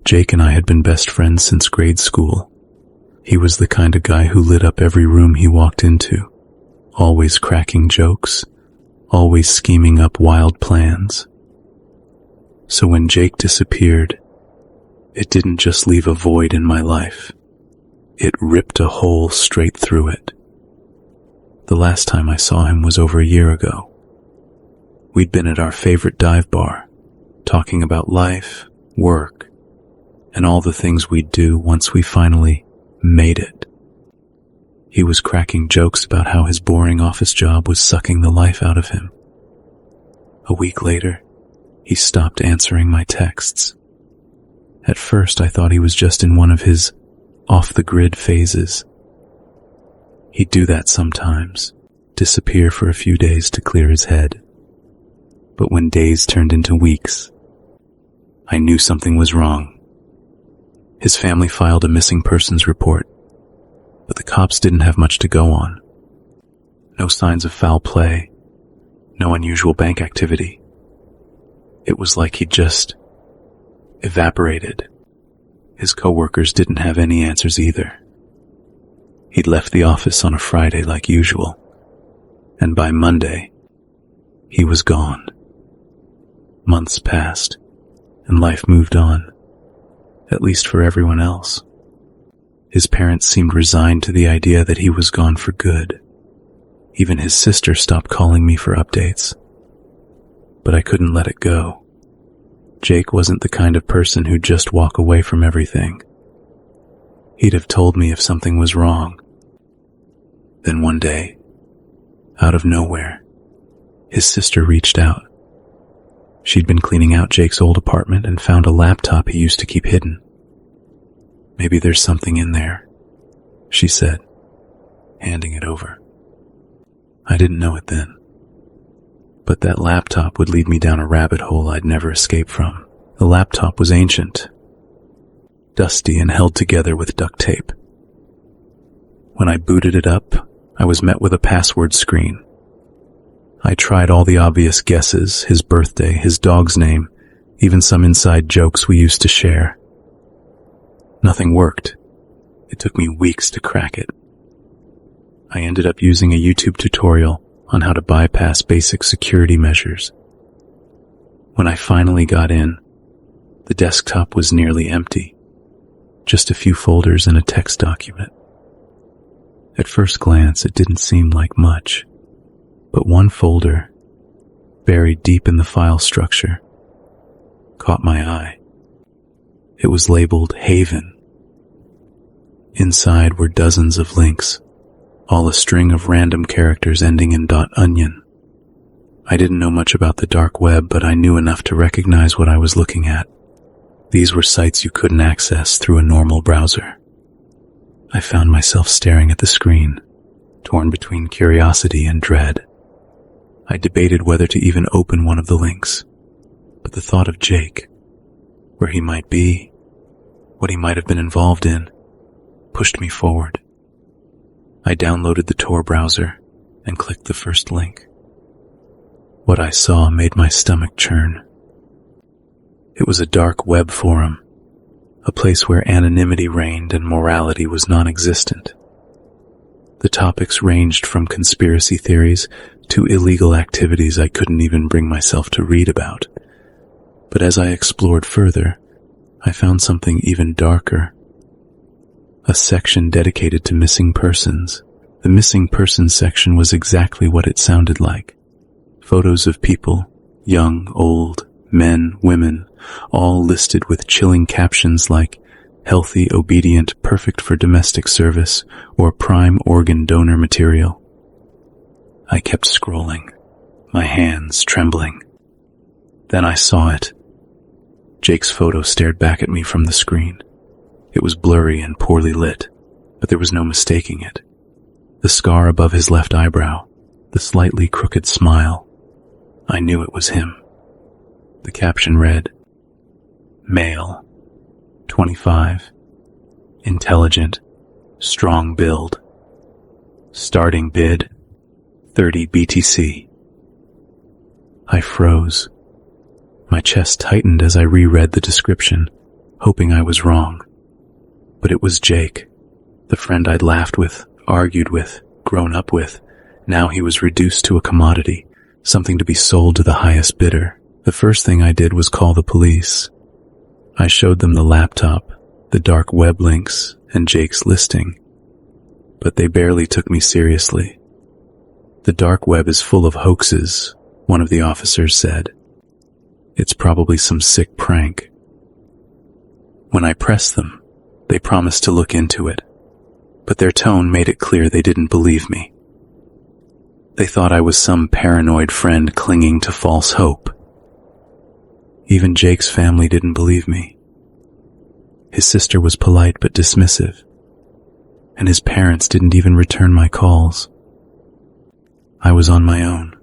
Jake and I had been best friends since grade school. He was the kind of guy who lit up every room he walked into, always cracking jokes, always scheming up wild plans. So when Jake disappeared, it didn't just leave a void in my life. It ripped a hole straight through it. The last time I saw him was over a year ago. We'd been at our favorite dive bar, talking about life, work, and all the things we'd do once we finally made it. He was cracking jokes about how his boring office job was sucking the life out of him. A week later, he stopped answering my texts. At first, I thought he was just in one of his off-the-grid phases. He'd do that sometimes, disappear for a few days to clear his head. But when days turned into weeks, I knew something was wrong. His family filed a missing persons report, but the cops didn't have much to go on. No signs of foul play, no unusual bank activity. It was like he'd just evaporated. His coworkers didn't have any answers either. He'd left the office on a Friday like usual, and by Monday, he was gone. Months passed, and life moved on, at least for everyone else. His parents seemed resigned to the idea that he was gone for good. Even his sister stopped calling me for updates. But I couldn't let it go. Jake wasn't the kind of person who'd just walk away from everything. He'd have told me if something was wrong. Then one day, out of nowhere, his sister reached out. She'd been cleaning out Jake's old apartment and found a laptop he used to keep hidden. "Maybe there's something in there," she said, handing it over. I didn't know it then, but that laptop would lead me down a rabbit hole I'd never escape from. The laptop was ancient, dusty and held together with duct tape. When I booted it up, I was met with a password screen. I tried all the obvious guesses, his birthday, his dog's name, even some inside jokes we used to share. Nothing worked. It took me weeks to crack it. I ended up using a YouTube tutorial on how to bypass basic security measures. When I finally got in, the desktop was nearly empty. Just a few folders and a text document. At first glance, it didn't seem like much, but one folder, buried deep in the file structure, caught my eye. It was labeled Haven. Inside were dozens of links, all a string of random characters ending in .onion. I didn't know much about the dark web, but I knew enough to recognize what I was looking at. These were sites you couldn't access through a normal browser. I found myself staring at the screen, torn between curiosity and dread. I debated whether to even open one of the links, but the thought of Jake, where he might be, what he might have been involved in, pushed me forward. I downloaded the Tor browser and clicked the first link. What I saw made my stomach churn. It was a dark web forum, a place where anonymity reigned and morality was non-existent. The topics ranged from conspiracy theories to illegal activities I couldn't even bring myself to read about. But as I explored further, I found something even darker. A section dedicated to missing persons. The missing persons section was exactly what it sounded like. Photos of people, young, old, men, women, all listed with chilling captions like healthy, obedient, perfect for domestic service, or prime organ donor material. I kept scrolling, my hands trembling. Then I saw it. Jake's photo stared back at me from the screen. It was blurry and poorly lit, but there was no mistaking it. The scar above his left eyebrow, the slightly crooked smile. I knew it was him. The caption read, "Male, 25, intelligent, strong build. Starting bid, 30 BTC. I froze. My chest tightened as I reread the description. hoping I was wrong. But it was Jake, the friend I'd laughed with, argued with, grown up with. Now he was reduced to a commodity, something to be sold to the highest bidder. The first thing I did was call the police. I showed them the laptop, the dark web links, and Jake's listing. But they barely took me seriously. The dark web is full of hoaxes, one of the officers said. It's probably some sick prank. When I pressed them, they promised to look into it, but their tone made it clear they didn't believe me. They thought I was some paranoid friend clinging to false hope. Even Jake's family didn't believe me. His sister was polite but dismissive, and his parents didn't even return my calls. I was on my own.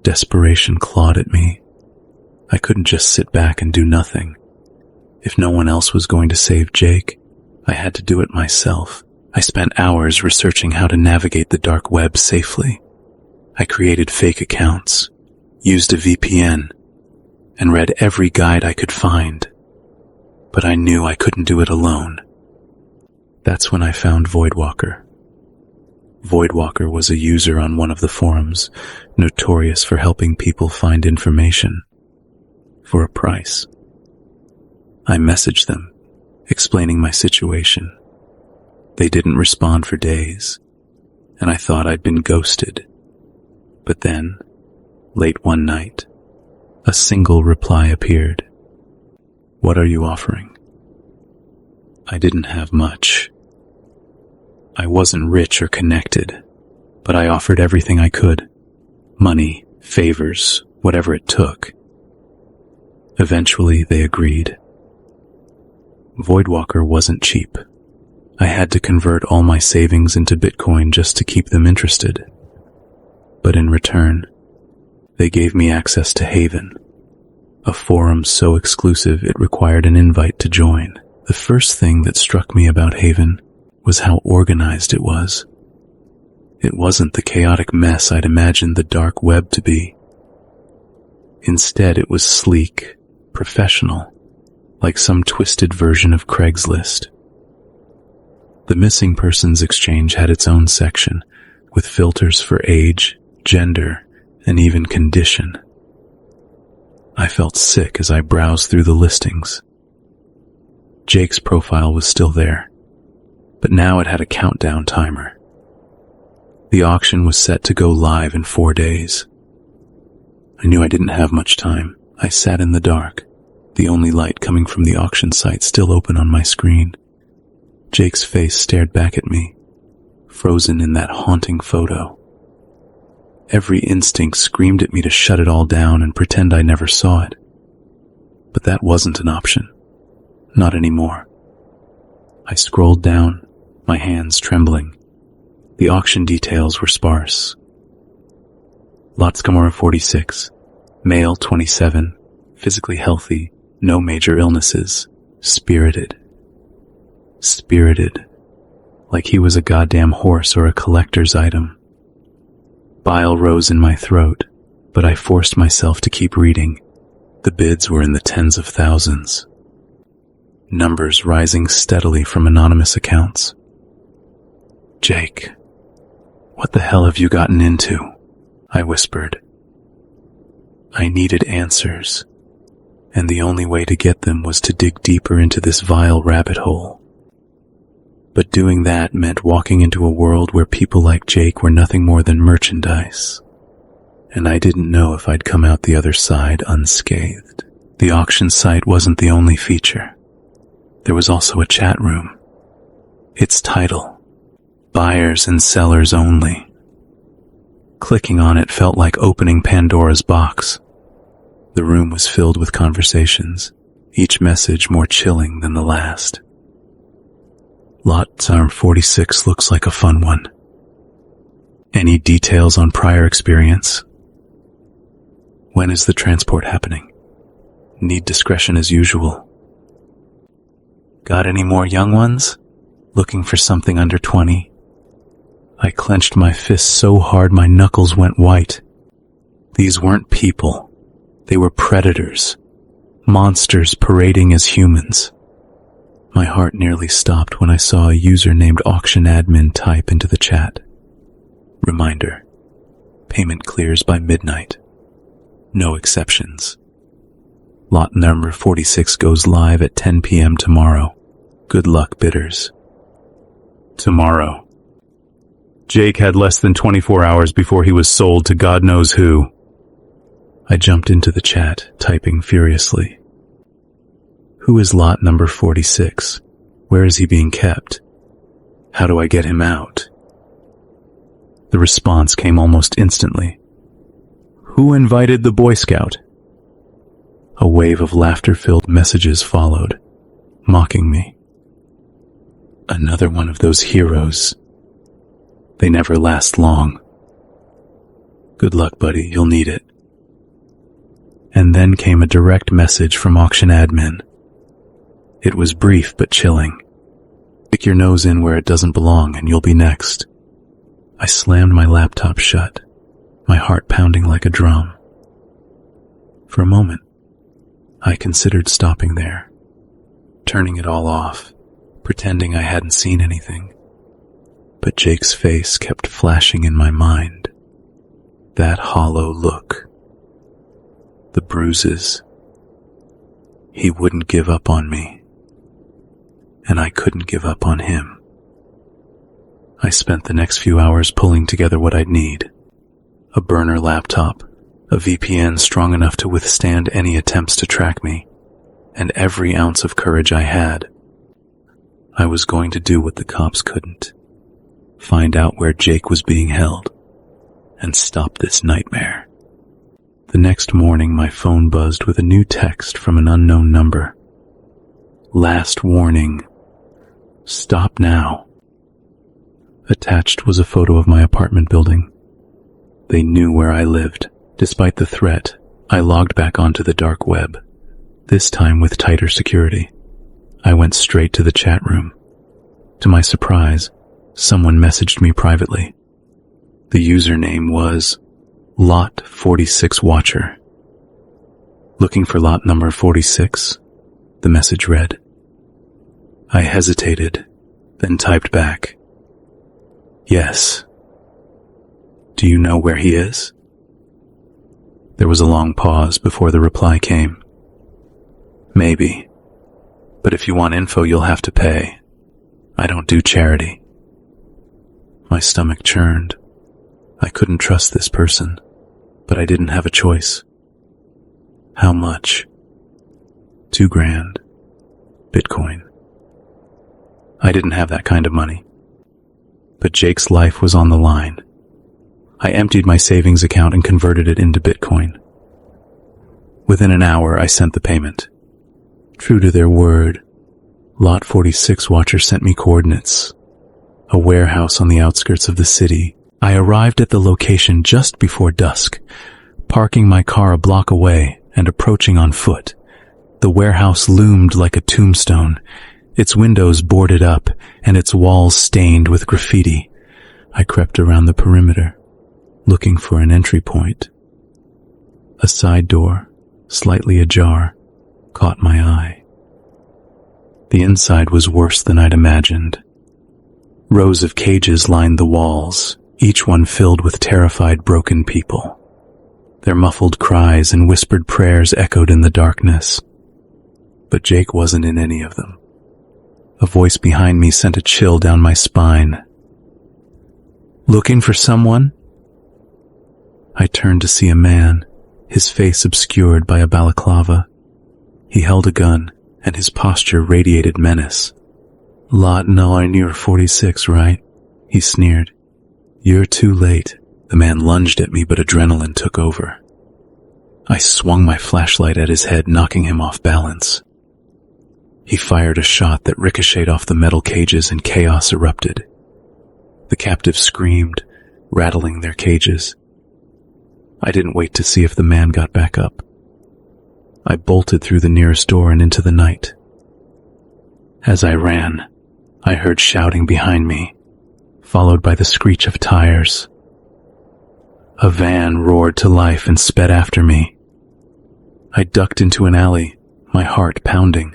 Desperation clawed at me. I couldn't just sit back and do nothing. If no one else was going to save Jake, I had to do it myself. I spent hours researching how to navigate the dark web safely. I created fake accounts, used a VPN, and read every guide I could find. But I knew I couldn't do it alone. That's when I found Voidwalker. Voidwalker was a user on one of the forums, notorious for helping people find information for a price. I messaged them, explaining my situation. They didn't respond for days, and I thought I'd been ghosted. But then, late one night, a single reply appeared. "What are you offering?" I didn't have much. I wasn't rich or connected, but I offered everything I could. Money, favors, whatever it took. Eventually, they agreed. Voidwalker wasn't cheap. I had to convert all my savings into Bitcoin just to keep them interested. But in return, they gave me access to Haven, a forum so exclusive it required an invite to join. The first thing that struck me about Haven was how organized it was. It wasn't the chaotic mess I'd imagined the dark web to be. Instead, it was sleek, professional, like some twisted version of Craigslist. The missing persons exchange had its own section, with filters for age, gender, and even condition. I felt sick as I browsed through the listings. Jake's profile was still there, but now it had a countdown timer. The auction was set to go live in 4 days. I knew I didn't have much time. I sat in the dark, the only light coming from the auction site still open on my screen. Jake's face stared back at me, frozen in that haunting photo. Every instinct screamed at me to shut it all down and pretend I never saw it. But that wasn't an option. Not anymore. I scrolled down, my hands trembling. The auction details were sparse. Lotskamora 46, male 27, physically healthy, no major illnesses, spirited. Spirited, like he was a goddamn horse or a collector's item. Bile rose in my throat, but I forced myself to keep reading. The bids were in the tens of thousands. Numbers rising steadily from anonymous accounts. "Jake, what the hell have you gotten into?" I whispered. I needed answers, and the only way to get them was to dig deeper into this vile rabbit hole. But doing that meant walking into a world where people like Jake were nothing more than merchandise, and I didn't know if I'd come out the other side unscathed. The auction site wasn't the only feature. There was also a chat room. Its title, Buyers and Sellers Only. Clicking on it felt like opening Pandora's box. The room was filled with conversations, each message more chilling than the last. Lot 46 looks like a fun one. Any details on prior experience? When is the transport happening? Need discretion as usual. Got any more young ones? Looking for something under 20? I clenched my fists so hard my knuckles went white. These weren't people. They were predators. monsters parading as humans. My heart nearly stopped when I saw a user named Auction Admin type into the chat. Reminder: payment clears by midnight. No exceptions. Lot number 46 goes live at 10 p.m. tomorrow. Good luck, bidders. Tomorrow. Jake had less than 24 hours before he was sold to God knows who. I jumped into the chat, typing furiously. Who is lot number 46? Where is he being kept? How do I get him out? The response came almost instantly. Who invited the Boy Scout? A wave of laughter-filled messages followed, mocking me. Another one of those heroes. They never last long. Good luck, buddy, you'll need it. And then came a direct message from Auction Admin. It was brief but chilling. Stick your nose in where it doesn't belong and you'll be next. I slammed my laptop shut, my heart pounding like a drum. For a moment, I considered stopping there, turning it all off, pretending I hadn't seen anything. But Jake's face kept flashing in my mind. That hollow look. The bruises. He wouldn't give up on me. And I couldn't give up on him. I spent the next few hours pulling together what I'd need. A burner laptop, a VPN strong enough to withstand any attempts to track me, and every ounce of courage I had. I was going to do what the cops couldn't. Find out where Jake was being held, and stop this nightmare. The next morning, my phone buzzed with a new text from an unknown number. Last warning. Stop now. Attached was a photo of my apartment building. They knew where I lived. Despite the threat, I logged back onto the dark web, this time with tighter security. I went straight to the chat room. To my surprise, someone messaged me privately. The username was Lot 46 Watcher. Looking for lot number 46? The message read. I hesitated, then typed back. Yes. Do you know where he is? There was a long pause before the reply came. Maybe. But if you want info, you'll have to pay. I don't do charity. My stomach churned. I couldn't trust this person, but I didn't have a choice. How much? $2,000. Bitcoin. I didn't have that kind of money. But Jake's life was on the line. I emptied my savings account and converted it into Bitcoin. Within an hour, I sent the payment. True to their word, Lot 46 Watcher sent me coordinates. A warehouse on the outskirts of the city. I arrived at the location just before dusk, parking my car a block away and approaching on foot. The warehouse loomed like a tombstone, its windows boarded up and its walls stained with graffiti. I crept around the perimeter, looking for an entry point. A side door, slightly ajar, caught my eye. The inside was worse than I'd imagined. Rows of cages lined the walls, each one filled with terrified, broken people. Their muffled cries and whispered prayers echoed in the darkness. But Jake wasn't in any of them. A voice behind me sent a chill down my spine. Looking for someone? I turned to see a man, his face obscured by a balaclava. He held a gun, and his posture radiated menace. Lot number 46, right? He sneered. You're too late. The man lunged at me, but adrenaline took over. I swung my flashlight at his head, knocking him off balance. He fired a shot that ricocheted off the metal cages and chaos erupted. The captives screamed, rattling their cages. I didn't wait to see if the man got back up. I bolted through the nearest door and into the night. As I ran, I heard shouting behind me, followed by the screech of tires. A van roared to life and sped after me. I ducked into an alley, my heart pounding.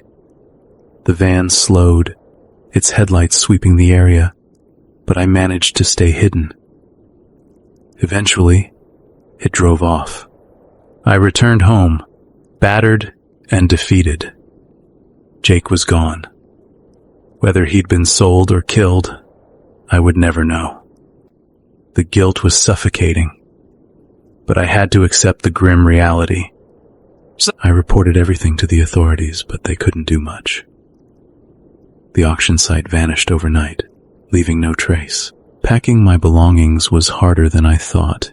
The van slowed, its headlights sweeping the area, but I managed to stay hidden. Eventually, it drove off. I returned home, battered and defeated. Jake was gone. Whether he'd been sold or killed, I would never know. The guilt was suffocating, but I had to accept the grim reality. I reported everything to the authorities, but they couldn't do much. The auction site vanished overnight, leaving no trace. Packing my belongings was harder than I thought.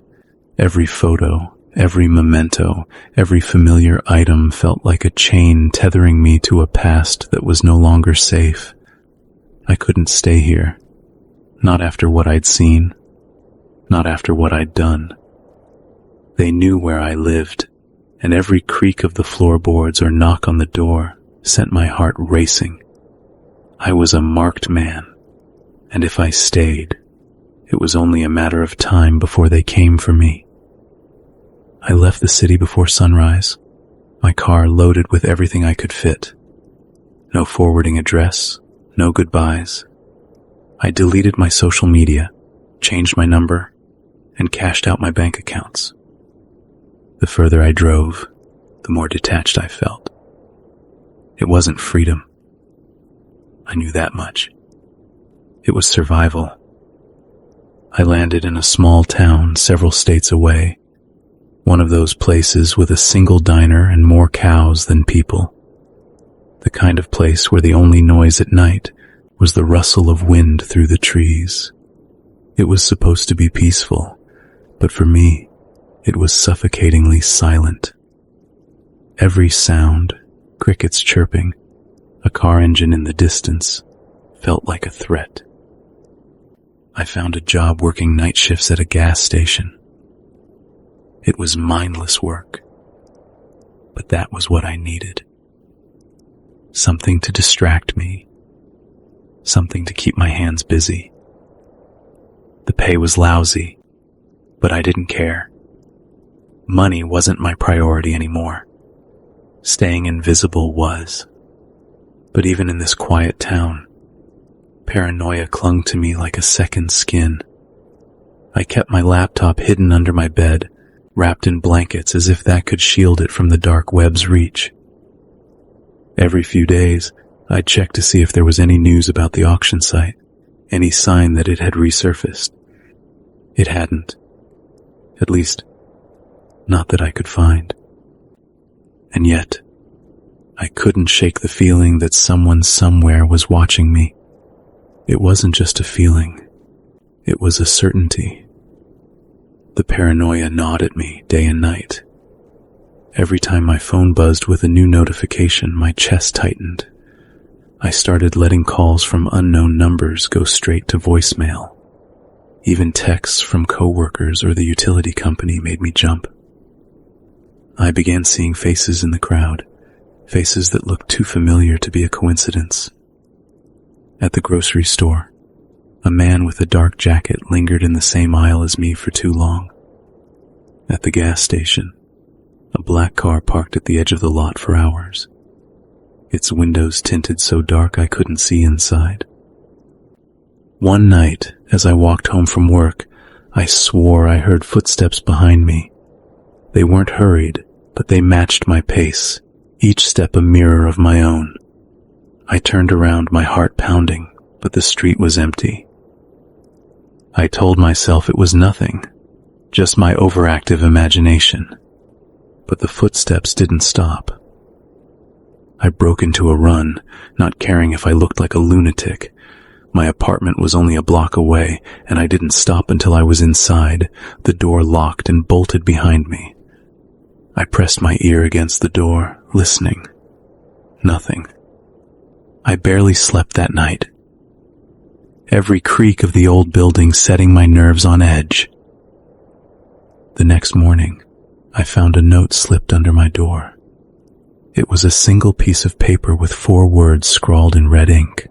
Every photo, every memento, every familiar item felt like a chain tethering me to a past that was no longer safe. I couldn't stay here. Not after what I'd seen. Not after what I'd done. They knew where I lived, and every creak of the floorboards or knock on the door sent my heart racing. I was a marked man, and if I stayed, it was only a matter of time before they came for me. I left the city before sunrise, my car loaded with everything I could fit. No forwarding address, no goodbyes. I deleted my social media, changed my number, and cashed out my bank accounts. The further I drove, the more detached I felt. It wasn't freedom. I knew that much. It was survival. I landed in a small town several states away, one of those places with a single diner and more cows than people. The kind of place where the only noise at night was the rustle of wind through the trees. It was supposed to be peaceful, but for me, it was suffocatingly silent. Every sound, crickets chirping, a car engine in the distance, felt like a threat. I found a job working night shifts at a gas station. It was mindless work, but that was what I needed. Something to distract me, something to keep my hands busy. The pay was lousy, but I didn't care. Money wasn't my priority anymore. Staying invisible was. But even in this quiet town, paranoia clung to me like a second skin. I kept my laptop hidden under my bed, wrapped in blankets as if that could shield it from the dark web's reach. Every few days, I'd check to see if there was any news about the auction site, any sign that it had resurfaced. It hadn't. At least, not that I could find. And yet, I couldn't shake the feeling that someone somewhere was watching me. It wasn't just a feeling. It was a certainty. The paranoia gnawed at me day and night. Every time my phone buzzed with a new notification, my chest tightened. I started letting calls from unknown numbers go straight to voicemail. Even texts from coworkers or the utility company made me jump. I began seeing faces in the crowd, faces that looked too familiar to be a coincidence. At the grocery store, a man with a dark jacket lingered in the same aisle as me for too long. At the gas station, a black car parked at the edge of the lot for hours. Its windows tinted so dark I couldn't see inside. One night, as I walked home from work, I swore I heard footsteps behind me. They weren't hurried, but they matched my pace, each step a mirror of my own. I turned around, my heart pounding, but the street was empty. I told myself it was nothing, just my overactive imagination. But the footsteps didn't stop. I broke into a run, not caring if I looked like a lunatic. My apartment was only a block away, and I didn't stop until I was inside, the door locked and bolted behind me. I pressed my ear against the door, listening. Nothing. I barely slept that night. Every creak of the old building setting my nerves on edge. The next morning, I found a note slipped under my door. It was a single piece of paper with 4 words scrawled in red ink.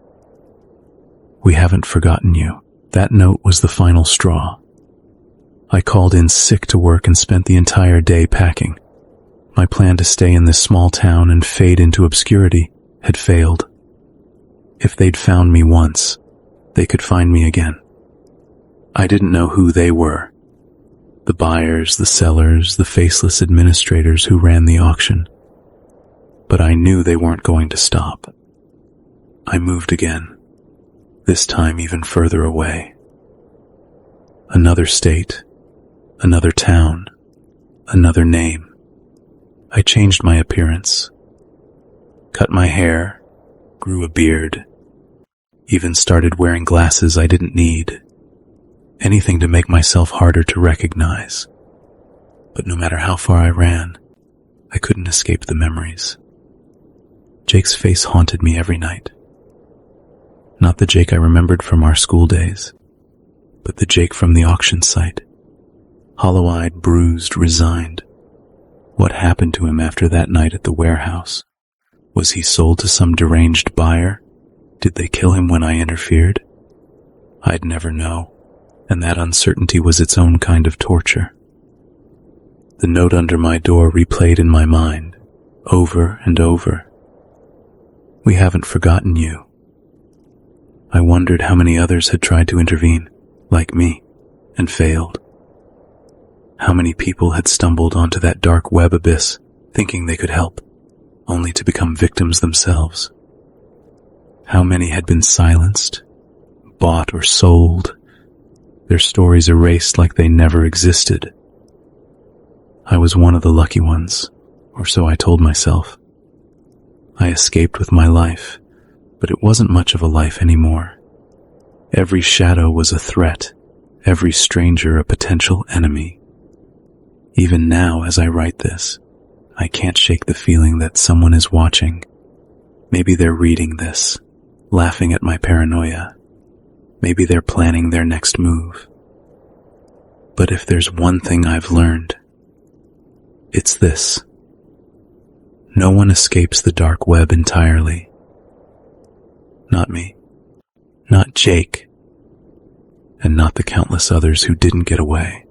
"We haven't forgotten you." That note was the final straw. I called in sick to work and spent the entire day packing. My plan to stay in this small town and fade into obscurity had failed. If they'd found me once, they could find me again. I didn't know who they were. The buyers, the sellers, the faceless administrators who ran the auction. But I knew they weren't going to stop. I moved again, this time even further away. Another state, another town, another name. I changed my appearance, cut my hair, grew a beard, even started wearing glasses I didn't need. Anything to make myself harder to recognize. But no matter how far I ran, I couldn't escape the memories. Jake's face haunted me every night. Not the Jake I remembered from our school days, but the Jake from the auction site. Hollow-eyed, bruised, resigned. What happened to him after that night at the warehouse? Was he sold to some deranged buyer? Did they kill him when I interfered? I'd never know, and that uncertainty was its own kind of torture. The note under my door replayed in my mind, over and over. We haven't forgotten you. I wondered how many others had tried to intervene, like me, and failed. How many people had stumbled onto that dark web abyss, thinking they could help, only to become victims themselves. How many had been silenced, bought or sold, their stories erased like they never existed. I was one of the lucky ones, or so I told myself. I escaped with my life, but it wasn't much of a life anymore. Every shadow was a threat, every stranger a potential enemy. Even now, as I write this, I can't shake the feeling that someone is watching. Maybe they're reading this, laughing at my paranoia. Maybe they're planning their next move. But if there's one thing I've learned, it's this. No one escapes the dark web entirely. Not me. Not Jake. And not the countless others who didn't get away.